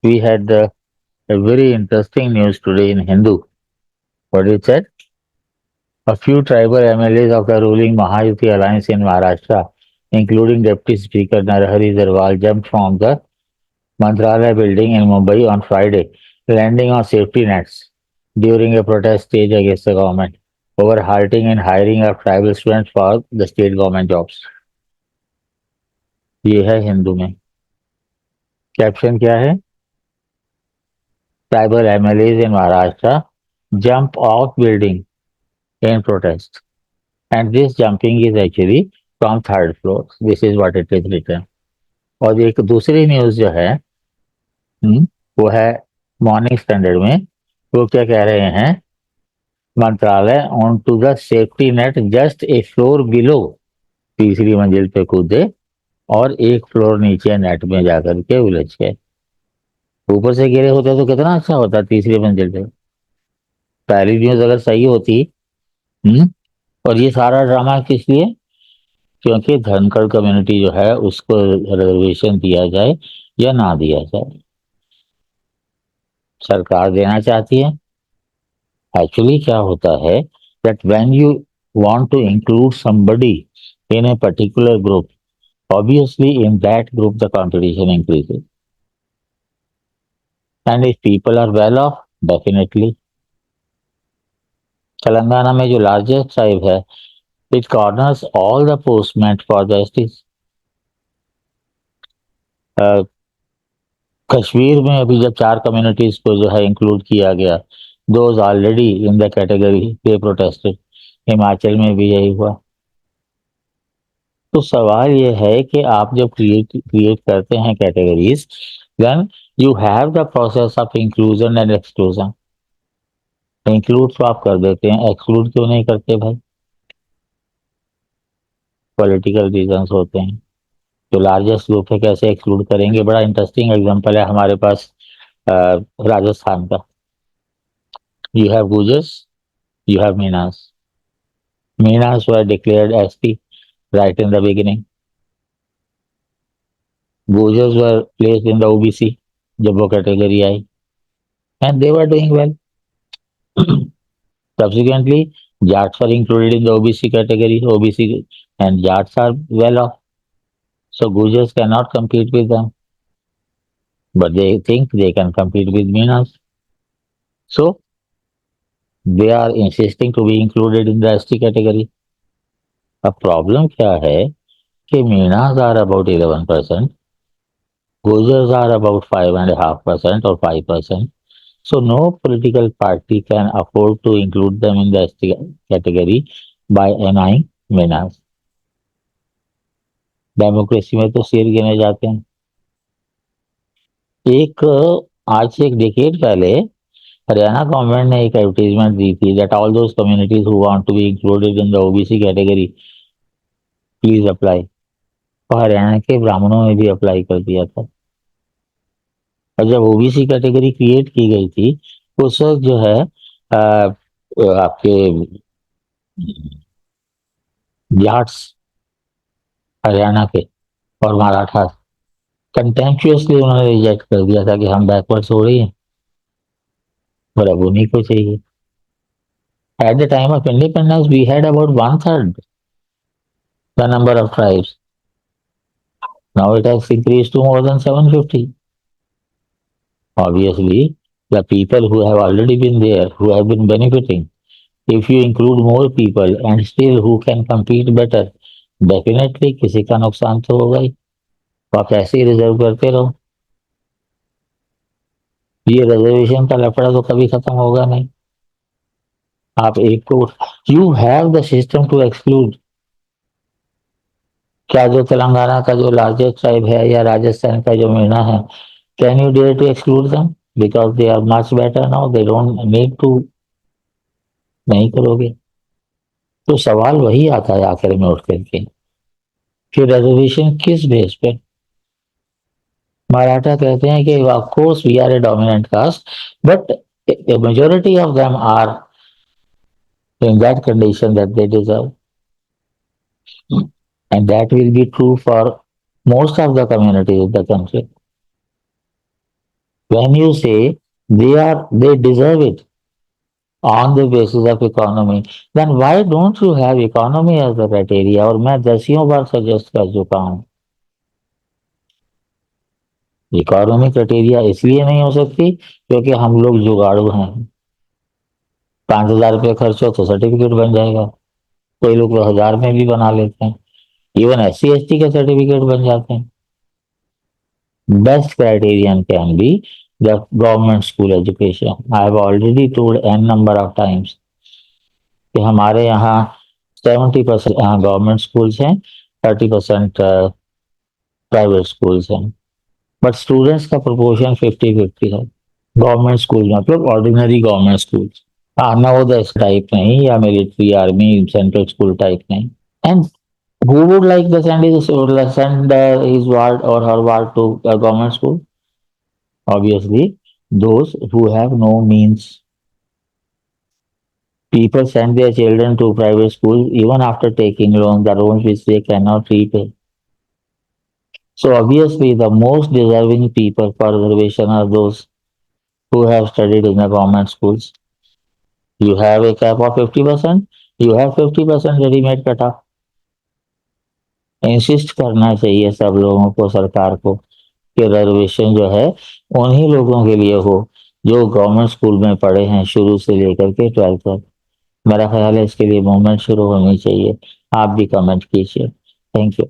We had a very interesting news today in Hindu. What it said? A few tribal MLAs of the ruling Mahayuti alliance in Maharashtra, including Deputy Speaker Narhari Zarwal, jumped from the Mantralaya building in Mumbai on Friday, landing on safety nets during a protest stage against the government over halting and hiring of tribal students for the state government jobs. ये है हिंदू में। Caption क्या है? Tribal MLAs in Maharashtra jump off building in protest. And this jumping is actually from third floor. This is what it is written. और एक दूसरी news जो है हम्म, वो है मॉर्निंग स्टैंडर्ड में। वो क्या कह रहे हैं? मंत्रालय on to the safety net just a floor below, तीसरी मंजिल पे कूदे और एक फ्लोर नीचे नेट में जाकर के उलझ गए। ऊपर से गिरे होते तो कितना अच्छा होता, तीसरी मंजिल पे। पहली न्यूज अगर सही होती। हम्म और ये सारा ड्रामा किस लिए? क्योंकि धनखड़ कम्युनिटी जो है उसको रिजर्वेशन दिया जाए या ना दिया जाए, सरकार देना चाहती है। एक्चुअली क्या होता है that when you want to include somebody in a particular group, obviously in that group the competition increases, and if people are well off, definitely। Telangana में जो लार्जेस्ट ट्राइब है, it corners all the postman for justice. Kashmir में अभी जब चार communities को जो है इंक्लूड किया गया, those already in the category they protested. Himachal में भी यही हुआ। तो सवाल ये है कि आप जब क्रिएट करते हैं categories, then you have the process of inclusion and exclusion. Include तो आप कर देते हैं, एक्सक्लूड क्यों नहीं करते भाई? पॉलिटिकल रीजंस होते हैं। जो लार्जेस्ट ग्रुप है कैसे एक्सक्लूड करेंगे? बड़ा इंटरेस्टिंग एग्जांपल है हमारे पास अ, राजस्थान का। You have गुजर्स, you have Minas. Minas were declared ST right in the beginning. Gujars were placed in the OBC जब वो category I, and they were doing well. Subsequently, Jats were included in the OBC category, OBC, and Jats are well off. So Gujars cannot compete with them, but they think they can compete with Minas. So they are insisting to be included in the ST category. अब problem क्या है कि Meenas are about 11%, Gujars are about 5.5% or 5%. So no political party can afford to include them in the ST category by NI Minas. Democracy में तो शेर गिने जाते हैं। एक आज से एक डिकेड पहले हरियाणा गवर्नमेंट ने एक एडवर्टीजमेंट दी थी that all those communities who want to be included in the OBC category please apply. और हरियाणा के ब्राह्मणों ने भी अप्लाई कर दिया था। और जब ओबीसी कैटेगरी क्रिएट की गई थी, उस वक्त जो है आपके जाट्स हरियाणा के और मराठा कंटेम्पचुअसली उन्होंने रिजेक्ट कर दिया था कि हम बैकवर्ड्स हो रही हैं और अब उन्हीं को चाहिए। At the time of independence we had about one third the number of tribes. Now it has increase to more than 750। Obviously, the people who have already been there, who have been benefiting, if you include more people and still who can compete better, definitely किसी का नुकसान तो होगा ही। तो आप ऐसे ही reserve करते रहो, ये रिजर्वेशन का लफड़ा तो कभी खत्म होगा नहीं। आप एक को, you have the system to exclude. क्या जो तेलंगाना का जो लार्जेस्ट ट्राइब है या राजस्थान का जो मीना है, can you dare to exclude them because they are much better now, they don't need to? नहीं करोगे। तो सवाल वही आता है आखिर में उठ करके कि रिजर्वेशन किस बेस पे? मराठा कहते हैं कि of course we are a dominant caste, but majority of them are in that condition that they deserve. And that will be true for most of the communities in the country. When you say they deserve it on the basis of economy, then why don't you have economy as the criteria? और मैं दसियों बार suggest कर चुका हूँ, economy criteria इसलिए नहीं हो सकती क्योंकि हम लोग जुगाड़ू हैं। 5,000 रुपये खर्च हो तो सर्टिफिकेट बन जाएगा, कोई लोग तो 1,000 में भी बना लेते हैं। इवन SC ST के सर्टिफिकेट बन जाते हैं। Best criterion can be the government school education. I have already told n number of times कि हमारे यहाँ 70% यहाँ गवर्नमेंट स्कूल्स हैं, 30% प्राइवेट स्कूल्स हैं, बट स्टूडेंट्स का प्रोपोर्शन 50-50 है गवर्नमेंट स्कूल, मतलब ऑर्डिनरी गवर्नमेंट स्कूल। हाँ, नवोदय टाइप नहीं या military army central school type नहीं। And who would like to send his ward or her ward to a government school? Obviously, those who have no means. People send their children to private schools even after taking loans, the loans which they cannot repay. So obviously, the most deserving people for reservation are those who have studied in the government schools. You have a cap of 50%, you have 50% ready-made cut off. Insist करना चाहिए सब लोगों को, सरकार को, कि reservation जो है उन्हीं लोगों के लिए हो जो गवर्नमेंट स्कूल में पढ़े हैं शुरू से लेकर के 12th तक। मेरा ख्याल है इसके लिए मूवमेंट शुरू होनी चाहिए। आप भी कमेंट कीजिए। Thank you.